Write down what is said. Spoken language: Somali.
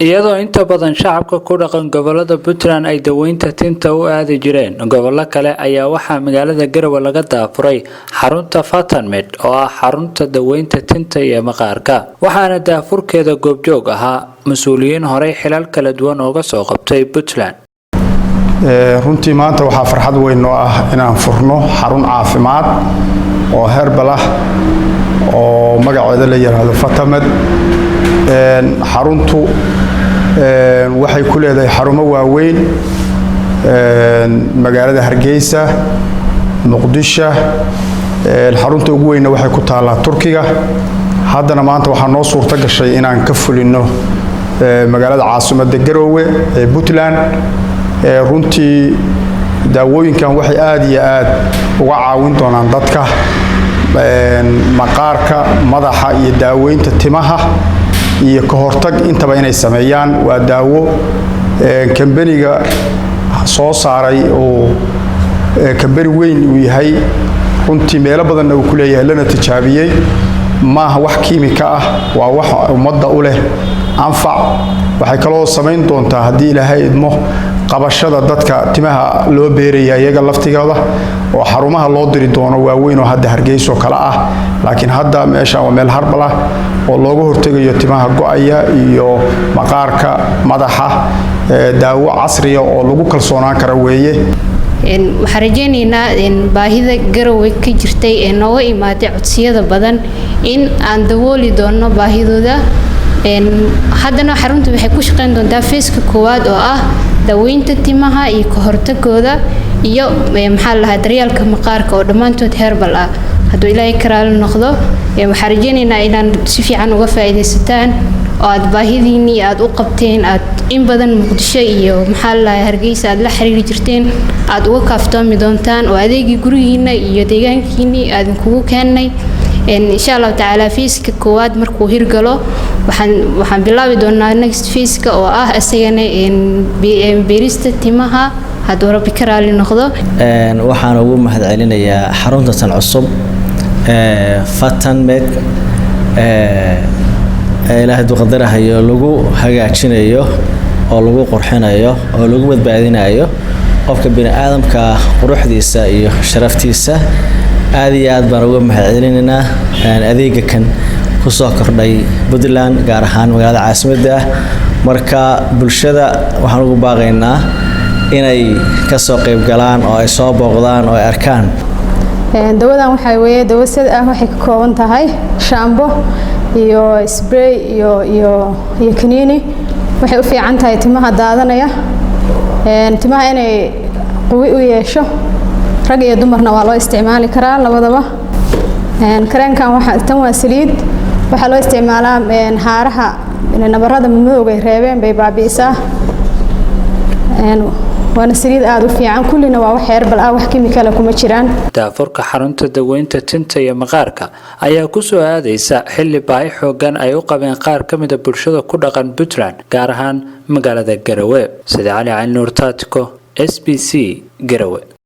iyadoo inta badan shacabka ku dhaqan gobolada Puntland ay daweynta tinta u aadi jireen gobollo kale ayaa waxaa magaalada Garowe laga daafuray xarunta Fatanmed oo ah xarunta daweynta tinta iyo maqaarka waxaana daafurkeeda goobjoog ahaa mas'uuliyiin hore xilal kala duwan oo soo qabtay Puntland. runtii maanta waxaa farxad weyn oo ah inaan furno xarun caafimaad oo herbal ah oo magaceeda la yiraahdo Fatanmed. xaruntu waxay ku leedahay xarumo waaweyn magaalada Hargeysa, Muqdisho. xarunta ugu weyn waxay ku taalaa Turkiga. haddana maanta waxaa noo suurta gashay inaan ka fulino magaalada caasimadda Garowe ee Puntland. runtii daawooyinkan waxay aad iyo aad uga caawin doonaan dadka maqaarka, madaxa iyo daaweynta timaha iyo ka hortag intaba inay sameeyaan. waa daawo kambaniga soo saaray oo kambani weyn uu yahay runtii meelo badan uu ku leeyahay lana tijaabiyay. maaha wax kiimika ah, waa wax ummadda u leh anfac. waxay kaloo samayn doontaa haddii Ilaahay idmo qabashada dadka timaha loo beeraya iyaga laftigooda oo xarumaha loo diri doono waaweyn oo hadda Hargeysa kala ah. laakiin hadda meesha waa meel herbal ah oo looga hortagayo timaha go'aya iyo maqaarka, madaxa. daawo casri ah oo lagu kalsoonaan karo weeye. waxaan rajaynaynaa in baahida Garowe ka jirtay ee nooga imaaday codsiyada badan in aan dabooli doono baahidooda. haddana xaruntu waxay ku shaqeyn doontaa feeska koowaad oo ah daweynta timaha iyo ka hortagooda iyo daryeelka maqaarka oo dhammaantood herbal ah. hadduu Ilaahay karaal noqdo waxaan rajaynaynaa inaan si fiican uga faa'iideysataan oo aad baahidiinii aad u qabteen aad in badan Muqdisho iyo Hargeysa aad la xiriiri jirteen aad uga kaaftoomi doontaan oo adeegii gurigiina iyo deegaankiina aad kugu keenay. insha Allah taala feeska koowaad markuu hirgalo waxaan bilaabi doonaa next feeska oo ah asagana beerista timaha hadduu Rabbi karaal noqdo. waxaan ugu mahadcelinayaa xarunta tan cusub Fatanmed ilaahay qadarahayo lagu hagaajinayo oo lagu qurxinayo oo lagu badbaadinayo qofka bini aadamka quruxdiisa iyo sharaftiisa. aad iyo aad baan uga mahadcelinaynaa adeega kan ku soo kordhay Puntland gaar ahaan magaalada caasimadda ah. marka bulshada waxaan ugu baaqaynaa inay ka soo qayb galaan oo ay soo booqdaan oo ay arkaan. dawadan waxay weeye dawasad ah waxay ka kooban tahay shaambo iyo spray iyo kaniini. waxay u fiican tahay timaha daadanaya timaha inay qawi u yeesho. rag iyo dumarna waa loo isticmaali karaa labadaba. kareenkan tan waa saliid waxaa loo isticmaalaa haaraha nabarada madowga ay reebeen bay baabi'isaa. waana saliid aad u fiican kullina waa wax herbal ah wax kiimikaal kuma jiraan. daafurka xarunta daweynta tinta iyo maqaarka ayaa ku soo aadaysa xilli baahi xoogan ay u qabeen qaar ka mid ah bulshada ku dhaqan Puntland gaar ahaan magaalada Garowe. Sida Cali Nuur Taatiko, SBC Garowe.